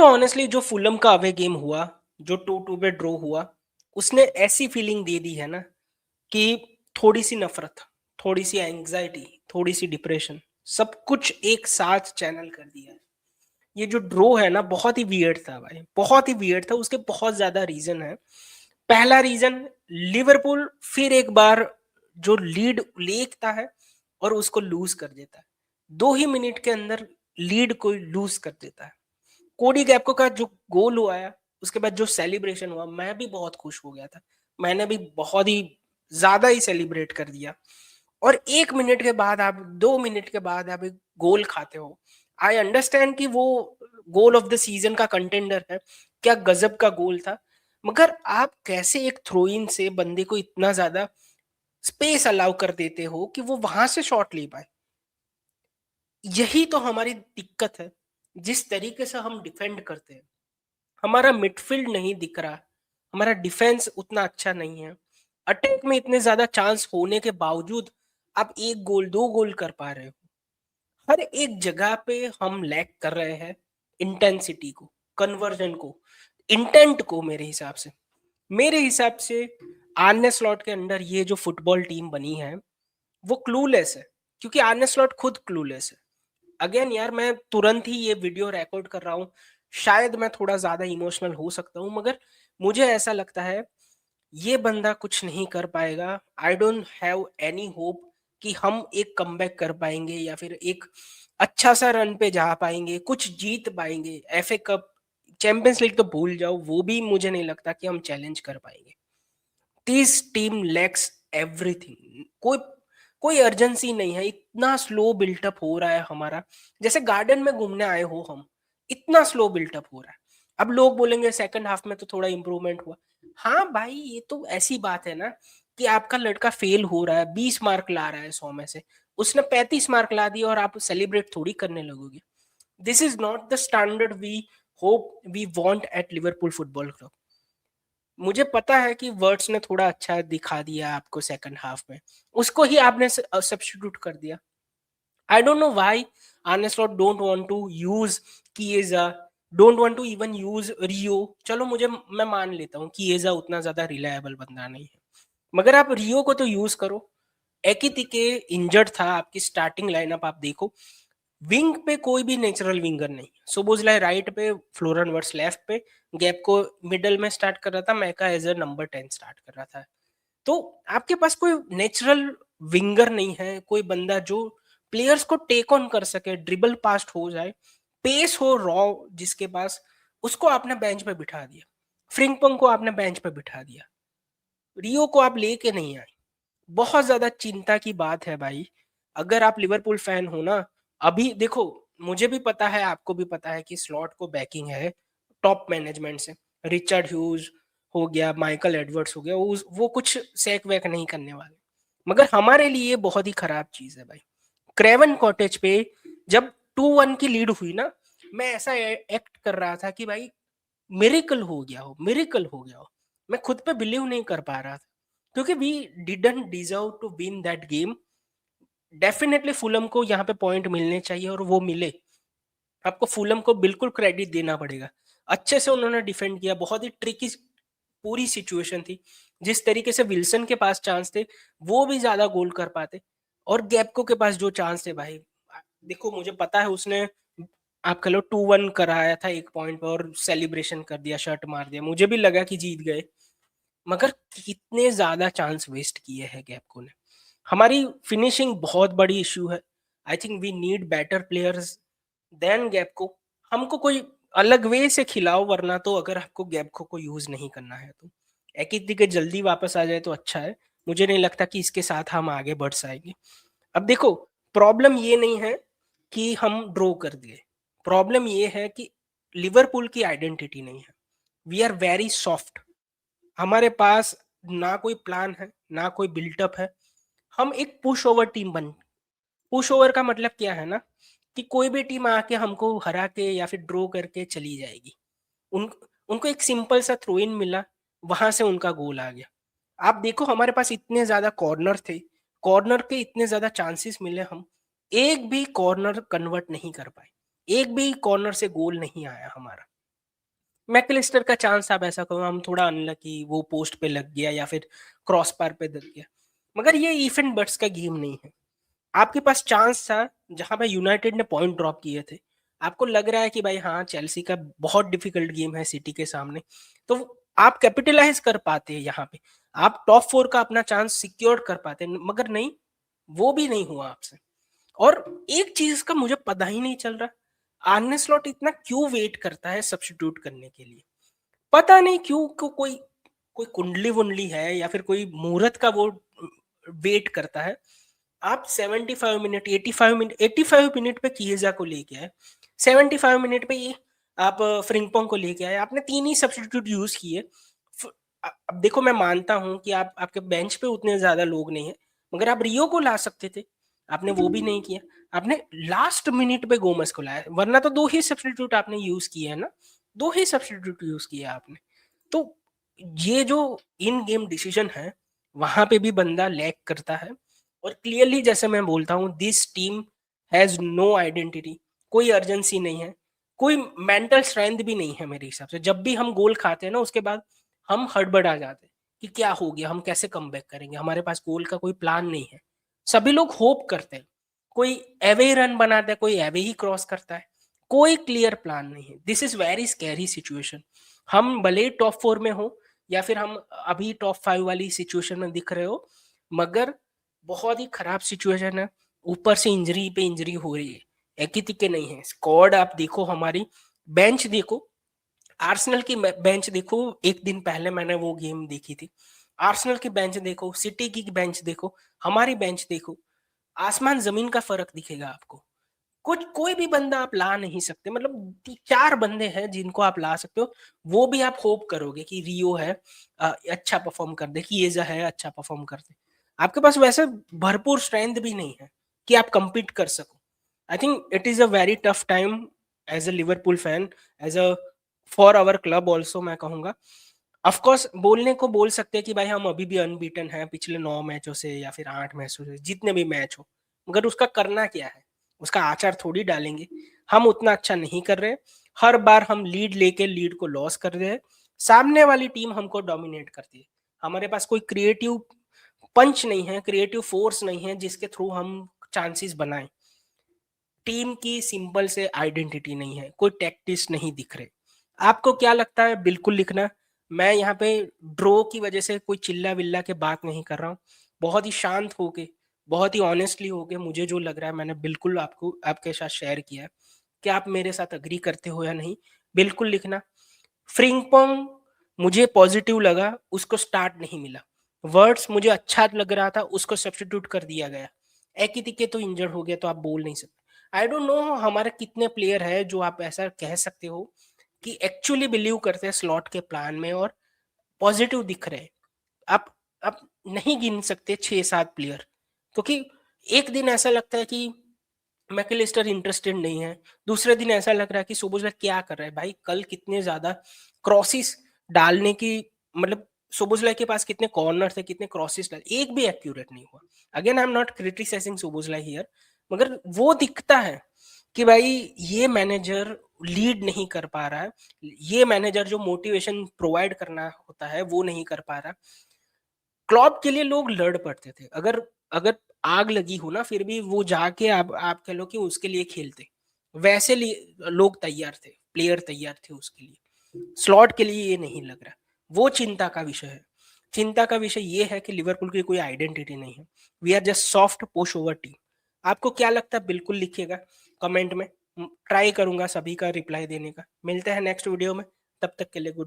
तो ऑनेस्टली जो फुलम का अवे गेम हुआ, जो 2-2 पे ड्रॉ हुआ, उसने ऐसी फीलिंग दे दी है ना कि थोड़ी-सी नफ़रत, थोड़ी-सी एंग्ज़ायटी, थोड़ी-सी डिप्रेशन, सब कुछ एक साथ चैनल कर दिया है। ये जो ड्रॉ है ना बहुत ही वियर्ड था भाई, बहुत ही वियर्ड था, उसके बहुत ज़्यादा रीज़न है। पहला रीज़न, लिवरपूल फिर एक बार जो लीड लेता है और उसको लूज़ कर देता है। 2 ही मिनट के अंदर लीड को लूज़ कर देता है। कोडी गैक्पो का जो गोल हुआ है, उसके बाद जो सेलिब्रेशन हुआ, मैं भी बहुत खुश हो गया था। मैंने भी बहुत ही ज़्यादा ही सेलिब्रेट कर दिया। और 1 मिनट के बाद आप 2 मिनट के बाद आप एक गोल खाते हो। आई अंडरस्टैंड कि वो गोल ऑफ द सीज़न का कंटेंडर है, क्या गज़ब का गोल था। मगर आप कैसे एक थ्रो इन से बंदे को इतना ज़्यादा स्पेस अलाउ कर देते हो कि वो वहाँ से शॉट ले पाए? यही तो हमारी दिक्कत है। जिस तरीके से हम डिफेंड करते हैं, हमारा मिडफील्ड नहीं दिख रहा, हमारा डिफेंस उतना अच्छा नहीं है। अटैक में इतने ज़्यादा चांस होने के बावजूद आप 1 गोल, 2 गोल कर पा रहे हो। हर एक जगह पे हम लैक कर रहे हैं इंटेंसिटी को, कन्वर्जन को, इंटेंट को मेरे हिसाब से आर्ने स्लॉट के अंडर ये जो फुटबॉल टीम बनी है, वो क्लूलेस है, क्योंकि आर्ने स्लॉट खुद क्लूलेस है। अगेन यार मैं तुरंत ही ये वीडियो रिकॉर्ड कर रहा हूँ, शायद मैं थोड़ा ज़्यादा इमोशनल हो सकता हूँ, मगर मुझे ऐसा लगता है ये बंदा कुछ नहीं कर पाएगा। I don't have any hope कि हम एक कमबैक कर पाएंगे या फिर एक अच्छा सा रन पे जा पाएंगे, कुछ जीत पाएंगे। एफए कप, चैंपियंस लीग तो भूल जाओ, वो भी मुझे नहीं लगता कि हम चैलेंज कर पाएंगे। This team lakhs everything. कोई कोई अर्जेंसी नहीं है, इतना स्लो बिल्टअप हो रहा है हमारा, जैसे गार्डन में घूमने आए हो हम, इतना स्लो बिल्टअप हो रहा है। अब लोग बोलेंगे सेकंड हाफ में तो थोड़ा इंप्रूवमेंट हुआ। हाँ भाई, ये तो ऐसी बात है ना कि आपका लड़का फेल हो रहा है, 20 मार्क ला रहा है 100 में से, उसने 35 मार्क ला दिया और आप सेलिब्रेट थोड़ी करने लगोगे। This is not the standard we hope we want at Liverpool football club. मुझे पता है कि वर्ड्स ने थोड़ा अच्छा दिखा दिया आपको सेकंड हाफ में, उसको ही आपने सब्स्टिट्यूट कर दिया। I don't know why Arne Slot don't want to use Chiesa, don't want to even use Rio. चलो मुझे, मैं मान लेता हूँ किएजा उतना ज्यादा रिलायबल बंदा नहीं है, मगर आप रियो को तो यूज करो। एकितिके इंजर्ड था, आपकी स्टार्टिंग लाइनअप आप देखो, विंग पे कोई भी नेचुरल विंगर नहीं। सोबोजलाई राइट पे, फ्लोरन वर्स लेफ्ट पे, गैप को मिडल में स्टार्ट कर रहा था, मैका एज अ नंबर 10 स्टार्ट कर रहा था। तो आपके पास कोई नेचुरल विंगर नहीं है, कोई बंदा जो प्लेयर्स को टेक ऑन कर सके, ड्रिबल पास्ट हो जाए, पेस हो रॉ जिसके पास, उसको आपने बेंच पे बिठा दिया। फ्रिंगपोंग को आपने बेंच पे बिठा दिया, रियो को आप लेके नहीं आए। बहुत ज्यादा चिंता की बात है भाई। अगर आप लिवरपूल फैन हो ना, अभी देखो, मुझे भी पता है, आपको भी पता है कि स्लॉट को बैकिंग है टॉप मैनेजमेंट से। रिचर्ड ह्यूज हो गया, माइकल एडवर्ड्स हो गया, वो कुछ सेक वैक नहीं करने वाले। मगर हमारे लिए बहुत ही खराब चीज है भाई। क्रेवन कॉटेज पे जब 2-1 की लीड हुई ना, मैं ऐसा एक्ट कर रहा था कि भाई मिरेकल हो गया हो, मिरेकल हो गया हो। मैं खुद पे बिलीव नहीं कर पा रहा था, क्योंकि we didn't deserve to win that game. Definitely Fulham को यहाँ पे पॉइंट मिलने चाहिए और वो मिले। आपको फुलम को बिल्कुल क्रेडिट देना पड़ेगा। अच्छे से उन्होंने डिफेंड किया, बहुत ही ट्रिकी पूरी सिचुएशन थी। जिस तरीके से विल्सन के पास चांस थे, वो भी ज्यादा गोल कर पाते। और गैप्को के पास जो चांस थे भाई, देखो मुझे पता है उसने, आप कह लो 2-1 कराया था एक पॉइंट पर और सेलिब्रेशन कर दिया, शर्ट मार दिया, मुझे भी लगा कि जीत गए। मगर कितने ज्यादा चांस वेस्ट किए हैं गैप्को ने। हमारी फिनिशिंग बहुत बड़ी इशू है। I think we need better players than Gakpo. हमको कोई अलग वे से खिलाओ, वरना तो अगर आपको गैप्को को यूज नहीं करना है तो एकिति के जल्दी वापस आ जाए तो अच्छा है। मुझे नहीं लगता कि इसके साथ हम आगे बढ़ जाएंगे। अब देखो, प्रॉब्लम ये नहीं है कि हम ड्रॉ कर दिए, प्रॉब्लम ये है कि लिवरपूल की आइडेंटिटी नहीं है। We are very soft. हमारे पास ना कोई प्लान है, ना कोई बिल्टअप है। हम एक पुश ओवर टीम बन, पुश ओवर का मतलब क्या है ना, कि कोई भी टीम आके हमको हरा के या फिर ड्रॉ करके चली जाएगी। उन उनको एक सिंपल सा थ्रो इन मिला, वहां से उनका गोल आ गया। आप देखो हमारे पास इतने ज्यादा कॉर्नर थे, कॉर्नर के इतने ज्यादा चांसेस मिले, हम एक भी कॉर्नर कन्वर्ट नहीं कर पाए, एक भी कॉर्नर से गोल नहीं आया हमारा। मैकलिस्टर का चांस आप ऐसा कहो हम थोड़ा अनलकी, वो पोस्ट पे लग गया या फिर क्रॉस पार पे लग गया, मगर ये इफ बट्स का गेम नहीं है। आपके पास चांस था जहां पे यूनाइटेड ने पॉइंट ड्रॉप किए थे, आपको लग रहा है कि भाई हाँ चेल्सी का बहुत डिफिकल्ट गेम है सिटी के सामने, तो आप कैपिटलाइज कर पाते हैं यहाँ पे, आप टॉप 4 का अपना चांस सिक्योर कर पाते हैं, मगर नहीं, वो भी नहीं हुआ आपसे। और एक चीज का मुझे पता ही नहीं चल रहा, आर्ने स्लॉट इतना क्यों वेट करता है सब्स्टिट्यूट करने के लिए, पता नहीं क्यों, कोई कोई कुंडली वुंडली है या फिर कोई मुहूर्त का वो वेट करता है। आप 75 मिनट 85 मिनट पे किएजा को लेके आए, 75 मिनट पे ये आप फ्रिंगपोंग को लेके आए, आपने 3 ही सब्स्टिट्यूट यूज किए। अब देखो मैं मानता हूं कि आप आपके बेंच पे उतने ज्यादा लोग नहीं है, मगर आप रियो को ला सकते थे, आपने वो भी नहीं किया, आपने लास्ट मिनट पे गोमस को लाया, वरना तो 2 ही सब्स्टिट्यूट आपने यूज किए है ना, 2 ही सब्स्टिट्यूट यूज किया आपने। तो ये जो इन गेम डिसीजन है वहां पे भी बंदा लैक करता है, और क्लियरली जैसे मैं बोलता हूँ this team has no identity, कोई अर्जेंसी नहीं है, कोई मेंटल स्ट्रेंथ भी नहीं है मेरे हिसाब से। जब भी हम गोल खाते हैं ना उसके बाद हम हड़बड़ा जाते हैं कि क्या हो गया, हम कैसे कम बैक करेंगे, हमारे पास गोल का कोई प्लान नहीं है। सभी लोग होप करते हैं, कोई एवे रन बनाता है, कोई एवे ही क्रॉस करता है, कोई क्लियर प्लान नहीं है। This is very scary situation. हम भले टॉप 4 में हो या फिर हम अभी टॉप 5 वाली सिचुएशन में दिख रहे हो, मगर बहुत ही खराब सिचुएशन है, ऊपर से इंजरी पे इंजरी हो रही है, एक ही तिक्के नहीं है। स्क्वाड आप देखो, हमारी बेंच देखो, आर्सेनल की बेंच देखो, एक दिन पहले मैंने वो गेम देखी थी, आर्सेनल की बेंच देखो, सिटी की बेंच देखो, हमारी बेंच देखो, आसमान जमीन का फर्क दिखेगा आपको। कुछ कोई भी बंदा आप ला नहीं सकते, मतलब 4 बंदे हैं जिनको आप ला सकते हो, वो भी आप होप करोगे कि रियो है अच्छा परफॉर्म कर दे, कि येजा है अच्छा परफॉर्म कर दे, आपके पास वैसे भरपूर स्ट्रेंथ भी नहीं है कि आप compete कर सको। I think it is a very tough time as a Liverpool fan, as a for our club also, मैं कहूंगा। ऑफ कोर्स बोलने को बोल सकते हैं कि भाई हम अभी भी अनबीटन हैं पिछले 9 मैचों से या फिर 8 मैचों से, जितने भी मैच हो, मगर उसका करना क्या है, उसका आचार थोड़ी डालेंगे। हम उतना अच्छा नहीं कर रहे, हर बार हम लीड लेके लीड को लॉस कर रहे हैं, सामने वाली टीम हमको डोमिनेट करती है, हमारे पास कोई क्रिएटिव पंच नहीं है, क्रिएटिव फोर्स नहीं है जिसके थ्रू हम चांसेस बनाएं। टीम की सिंपल से आइडेंटिटी नहीं है, कोई टैक्टिस नहीं दिख रहे। आपको क्या लगता है बिल्कुल लिखना। मैं यहाँ पे ड्रॉ की वजह से कोई चिल्ला विल्ला के बात नहीं कर रहा हूँ, बहुत ही शांत होके, बहुत ही ऑनेस्टली होके मुझे जो लग रहा है मैंने बिल्कुल आपको आपके साथ शेयर किया है। क्या आप मेरे साथ अग्री करते हो या नहीं, बिल्कुल लिखना। फ्रिंगपोंग मुझे पॉजिटिव लगा, उसको स्टार्ट नहीं मिला। वर्ड्स मुझे अच्छा लग रहा था, उसको सब्स्टिट्यूट कर दिया गया। एकितिके तो इंजर्ड हो गया तो आप बोल नहीं सकते। आई डोंट नो हमारे कितने प्लेयर है जो आप ऐसा कह सकते हो कि एक्चुअली बिलीव करते हैं स्लॉट के प्लान में और पॉजिटिव दिख रहे हैं। आप नहीं गिन सकते 6-7 प्लेयर, क्योंकि एक दिन ऐसा लगता है कि मैकलिस्टर इंटरेस्टेड नहीं है, दूसरे दिन ऐसा लग रहा है कि सोबोस्लाई क्या कर रहा है भाई, कल कितने ज्यादा क्रॉसिस डालने की, मतलब सोबोस्लाई के पास कितने कॉर्नर थे, कितने क्रॉसिस डाले, एक भी एक्यूरेट नहीं हुआ। Again I am not criticising Szoboszlai here, मगर वो दिखता है कि भाई ये मैनेजर लीड नहीं कर पा रहा है, ये मैनेजर जो मोटिवेशन प्रोवाइड करना होता है वो नहीं कर पा रहा। क्लॉप के लिए लोग लड़ पड़ते थे, अगर अगर आग लगी हो ना फिर भी वो जाके आप कह लो कि उसके लिए खेलते, वैसे लिए लोग तैयार थे, प्लेयर तैयार थे उसके लिए। स्लॉट के लिए ये नहीं लग रहा, वो चिंता का विषय है। चिंता का विषय ये है कि लिवरपूल की कोई आइडेंटिटी नहीं है, we are just soft pushover team. आपको क्या लगता है बिल्कुल लिखिएगा कमेंट में, ट्राई करूंगा सभी का रिप्लाई देने का। मिलते हैं नेक्स्ट वीडियो में, तब तक के लिए गुड।